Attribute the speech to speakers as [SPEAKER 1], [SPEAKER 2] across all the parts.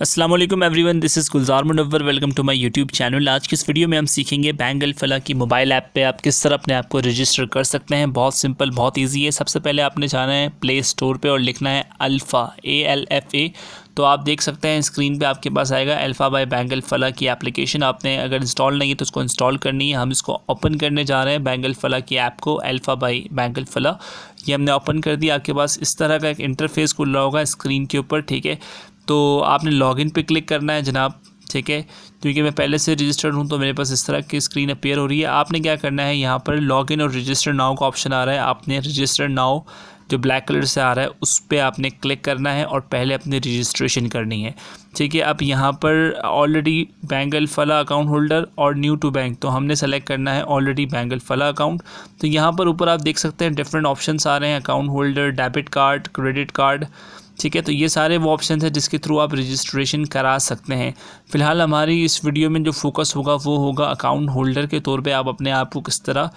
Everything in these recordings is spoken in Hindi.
[SPEAKER 1] अस्सलाम वालेकुम everyone, this is Gulzar Munawwar. Welcome to my YouTube channel. आज की इस वीडियो में हम सीखेंगे बैंक अल्फला की मोबाइल ऐप पे आप किस तरह अपने आप को रजिस्टर कर सकते हैं। बहुत सिंपल, बहुत इजी है। सबसे पहले आपने जाना है प्ले स्टोर पे और लिखना है अल्फ़ा, ALFA। तो आप देख सकते हैं स्क्रीन पे आपके पास आएगा अल्फ़ा बाय बैंक अल्फला की एप्लीकेशन। आपने अगर इंस्टॉल नहीं है तो उसको इंस्टॉल करनी है। हम इसको ओपन करने जा रहे हैं बैंक अल्फला की ऐप को, अल्फ़ा बाय बैंक अल्फला। ये हमने ओपन कर दिया। आपके पास इस तरह का एक इंटरफेस खुल रहा होगा स्क्रीन के ऊपर, ठीक है। तो आपने लॉगिन पे क्लिक करना है जनाब, ठीक है। क्योंकि मैं पहले से रजिस्टर्ड हूँ तो मेरे पास इस तरह की स्क्रीन अपीयर हो रही है। आपने क्या करना है, यहाँ पर लॉगिन और रजिस्टर नाउ का ऑप्शन आ रहा है। आपने रजिस्टर नाउ जो ब्लैक कलर से आ रहा है उस पर आपने क्लिक करना है और पहले अपनी रजिस्ट्रेशन करनी है, ठीक है। अब यहाँ पर already bank Alfalah account holder और न्यू टू बैंक, तो हमने सेलेक्ट करना है ऑलरेडी बैंक अल्फला अकाउंट। तो यहाँ पर ऊपर आप देख सकते हैं डिफरेंट ऑप्शंस आ रहे हैं, account holder, debit card, credit card, ठीक है। तो ये सारे वो ऑप्शन हैं जिसके थ्रू आप रजिस्ट्रेशन करा सकते हैं। फ़िलहाल हमारी इस वीडियो में जो फोकस होगा वो होगा अकाउंट होल्डर के तौर पे आप अपने आप को किस तरह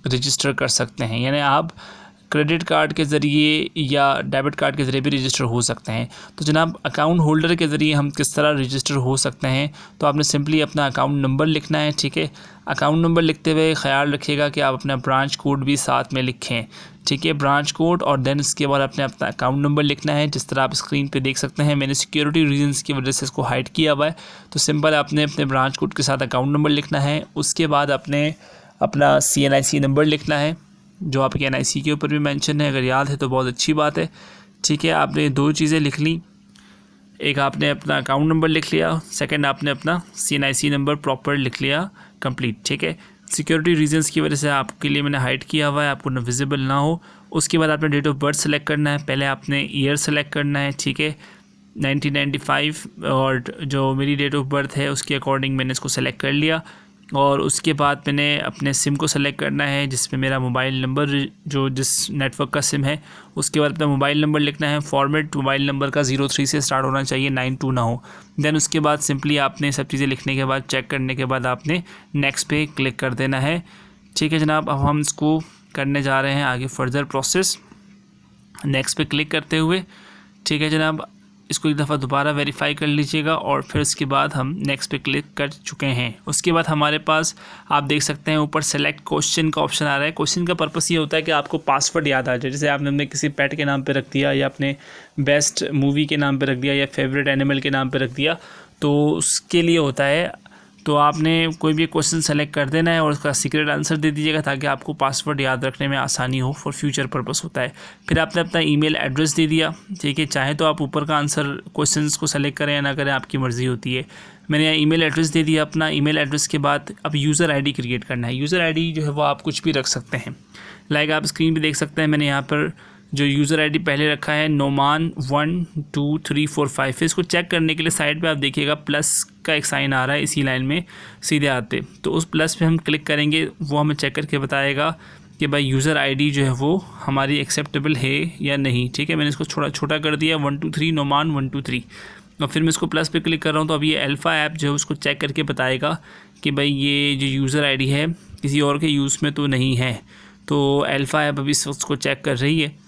[SPEAKER 1] रजिस्टर कर सकते हैं। यानी आप क्रेडिट कार्ड के ज़रिए या डेबिट कार्ड के ज़रिए भी रजिस्टर हो सकते हैं। तो जनाब अकाउंट होल्डर के ज़रिए हम किस तरह रजिस्टर हो सकते हैं, तो आपने सिंपली अपना अकाउंट नंबर लिखना है, ठीक है। अकाउंट नंबर लिखते हुए ख्याल रखिएगा कि आप अपना ब्रांच कोड भी साथ में लिखें, ठीक है। ब्रांच कोड और देन इसके बाद आपने अपना अकाउंट नंबर लिखना है। जिस तरह आप स्क्रीन पे देख सकते हैं मैंने सिक्योरिटी रीजंस की वजह से इसको हाइड किया हुआ है। तो सिंपल आपने अपने ब्रांच कोड के साथ अकाउंट नंबर लिखना है। उसके बाद आपने अपना CNIC नंबर लिखना है जो आपके NIC के ऊपर भी मेंशन है। अगर याद है तो बहुत अच्छी बात है, ठीक है। आपने दो चीज़ें लिख ली, एक आपने अपना अकाउंट नंबर लिख लिया, सेकंड आपने अपना CNIC नंबर प्रॉपर लिख लिया कंप्लीट, ठीक है। सिक्योरिटी रीजंस की वजह से आपके लिए मैंने हाइड किया हुआ है, आपको ना विजिबल ना हो। उसके बाद आपने डेट ऑफ बर्थ सेलेक्ट करना है। पहले आपने ईयर सेलेक्ट करना है, ठीक है, 1995, और जो मेरी डेट ऑफ बर्थ है उसके अकॉर्डिंग मैंने इसको सेलेक्ट कर लिया। और उसके बाद मैंने अपने सिम को सेलेक्ट करना है जिसमें मेरा मोबाइल नंबर जो जिस नेटवर्क का सिम है। उसके बाद अपना मोबाइल नंबर लिखना है। फॉर्मेट मोबाइल नंबर का 03 से स्टार्ट होना चाहिए, 92 ना हो। देन उसके बाद सिंपली आपने सब चीज़ें लिखने के बाद चेक करने के बाद आपने नेक्स्ट पे क्लिक कर देना है, ठीक है जनाब। अब हम इसको करने जा रहे हैं आगे फर्दर प्रोसेस, नेक्स्ट पे क्लिक करते हुए, ठीक है जनाब। इसको एक दफ़ा दोबारा वेरीफाई कर लीजिएगा और फिर उसके बाद हम नेक्स्ट पे क्लिक कर चुके हैं। उसके बाद हमारे पास आप देख सकते हैं ऊपर सेलेक्ट क्वेश्चन का ऑप्शन आ रहा है। क्वेश्चन का पर्पस ये होता है कि आपको पासवर्ड याद आ जाए। जैसे आपने अपने किसी पेट के नाम पे रख दिया या अपने बेस्ट मूवी के नाम पे रख दिया या फेवरेट एनिमल के नाम पे रख दिया, तो उसके लिए होता है। तो आपने कोई भी क्वेश्चन सेलेक्ट कर देना है और उसका सीक्रेट आंसर दे दीजिएगा ताकि आपको पासवर्ड याद रखने में आसानी हो, फॉर फ्यूचर पर्पस होता है। फिर आपने अपना ईमेल एड्रेस दे दिया, ठीक है। चाहे तो आप ऊपर का आंसर क्वेश्चंस को सेलेक्ट करें या ना करें, आपकी मर्ज़ी होती है। मैंने यहाँ ईमेल एड्रेस दे दिया अपना। ईमेल एड्रेस के बाद अब यूज़र ID क्रिएट करना है। यूज़र ID जो है वो आप कुछ भी रख सकते हैं। लाइक आप स्क्रीन पर देख सकते हैं मैंने यहाँ पर जो यूज़र ID पहले रखा है नोमान 1 2 3 4 5। इसको चेक करने के लिए साइड पे आप देखिएगा प्लस का एक साइन आ रहा है इसी लाइन में सीधे आते, तो उस प्लस पे हम क्लिक करेंगे, वो हमें चेक करके बताएगा कि भाई यूज़र ID जो है वो हमारी एक्सेप्टेबल है या नहीं, ठीक है। मैंने इसको थोड़ा छोटा कर दिया, 1 2 3 नोमान 1 2 3। और फिर मैं इसको प्लस पे क्लिक कर रहा हूँ तो अब ये अल्फ़ा ऐप जो है उसको चेक करके बताएगा कि भाई ये जो यूज़र ID है किसी और के यूज़ में तो नहीं है। तो अल्फ़ा ऐप अभी इस वक्त को चेक कर रही है।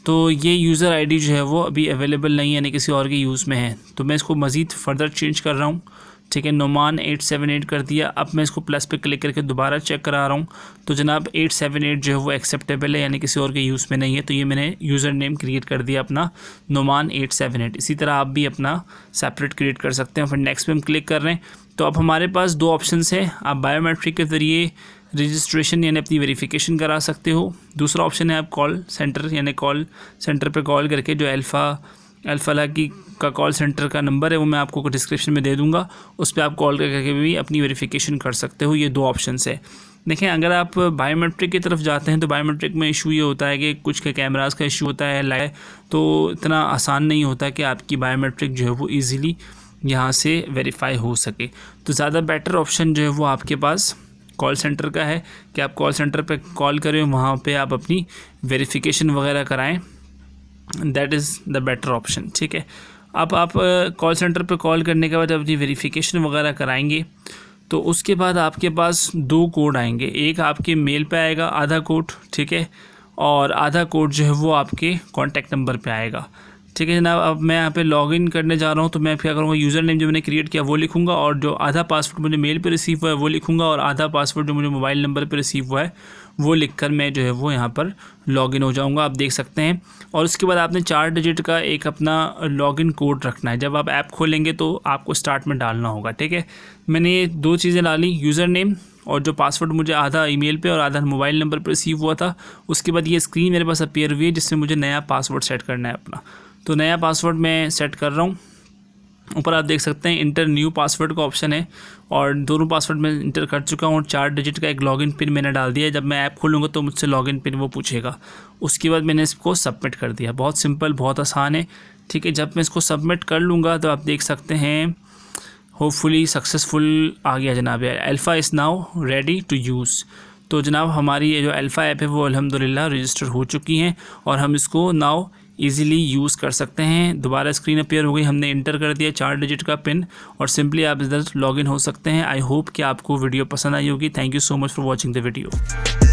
[SPEAKER 1] तो ये यूज़र ID जो है वो अभी अवेलेबल नहीं है, यानी किसी और के यूज़ में है। तो मैं इसको मज़ीद फर्दर चेंज कर रहा हूँ, ठीक है। नोमान 878 कर दिया। अब मैं इसको प्लस पे क्लिक करके दोबारा चेक करा रहा हूँ तो जनाब 878 जो है वो एक्सेप्टेबल है, यानी किसी और के यूज़ में नहीं है। तो ये मैंने यूज़र नेम क्रिएट कर दिया अपना नोमान 878। इसी तरह आप भी अपना सेपरेट क्रिएट कर सकते हैं। फिर नेक्स्ट पे हम क्लिक कर रहे हैं तो अब हमारे पास दो ऑप्शंस हैं। आप बायोमेट्रिक के ज़रिए रजिस्ट्रेशन यानी अपनी वेरिफिकेशन करा सकते हो। दूसरा ऑप्शन है आप कॉल सेंटर, यानी कॉल सेंटर पे कॉल करके, जो अल्फ़ला की का कॉल सेंटर का नंबर है वो मैं आपको डिस्क्रिप्शन में दे दूंगा, उस पर आप कॉल करके भी अपनी वेरिफिकेशन कर सकते हो। ये दो ऑप्शंस है। देखें, अगर आप बायोमेट्रिक की तरफ जाते हैं तो बायोमेट्रिक में इशू ये होता है कि कुछ के कैमरास का इशू होता है, तो इतना आसान नहीं होता कि आपकी बायोमेट्रिक जो है वो ईज़िली यहाँ से वेरीफाई हो सके। तो ज़्यादा बेटर ऑप्शन जो है वो आपके पास कॉल सेंटर का है कि आप कॉल सेंटर पे कॉल करें, वहाँ पे आप अपनी वेरिफिकेशन वगैरह कराएं। That is the better option, ठीक है। अब आप कॉल सेंटर पे कॉल करने के बाद अपनी वेरिफिकेशन वगैरह कराएंगे तो उसके बाद आपके पास दो कोड आएंगे। एक आपके मेल पे आएगा आधा कोड, ठीक है, और आधा कोड जो है वो आपके कॉन्टैक्ट नंबर पे आएगा, ठीक है जनाब। अब मैं यहाँ पे लॉगिन करने जा रहा हूँ, तो मैं क्या करूँगा, यूज़र नेम जो मैंने क्रिएट किया वो लिखूँगा, और जो आधा पासवर्ड मुझे मेल पे रिसीव हुआ है वो लिखूँगा, और आधा पासवर्ड जो मुझे मोबाइल नंबर पे रिसीव हुआ है वो लिखकर मैं जो है वो यहाँ पर लॉगिन हो जाऊँगा, आप देख सकते हैं। और उसके बाद आपने 4 डिजिट का एक अपना लॉगिन कोड रखना है। जब आप ऐप खोलेंगे तो आपको स्टार्ट में डालना होगा, ठीक है। मैंने ये 2 चीज़ें डाली, यूज़र नेम और जो पासवर्ड मुझे आधा ईमेल पे और आधा मोबाइल नंबर पर रिसीव हुआ था। उसके बाद ये स्क्रीन मेरे पास अपीयर हुई है जिसमें मुझे नया पासवर्ड सेट करना है अपना। तो नया पासवर्ड मैं सेट कर रहा हूँ। ऊपर आप देख सकते हैं इंटर न्यू पासवर्ड का ऑप्शन है, और दोनों पासवर्ड मैं इंटर कर चुका हूँ, और 4 डिजिट का एक लॉगिन पिन मैंने डाल दिया है। जब मैं ऐप खोलूँगा तो मुझसे लॉगिन पिन वो पूछेगा। उसके बाद मैंने इसको सबमिट कर दिया। बहुत सिंपल, बहुत आसान है, ठीक है। जब मैं इसको सबमिट कर लूँगा तो आप देख सकते हैं होपफुली सक्सेसफुल आ गया जनाब। Alpha is now ready to use. तो जनाब हमारी ये जो अल्फ़ा ऐप है वो अल्हम्दुलिल्लाह रजिस्टर हो चुकी हैं, और हम इसको नाउ इजीली यूज़ कर सकते हैं। दोबारा स्क्रीन अपीयर हो गई, हमने इंटर कर दिया 4 डिजिट का पिन, और सिंपली आप इधर लॉगिन हो सकते हैं। आई होप कि आपको वीडियो पसंद आई होगी। Thank you so much for watching the video.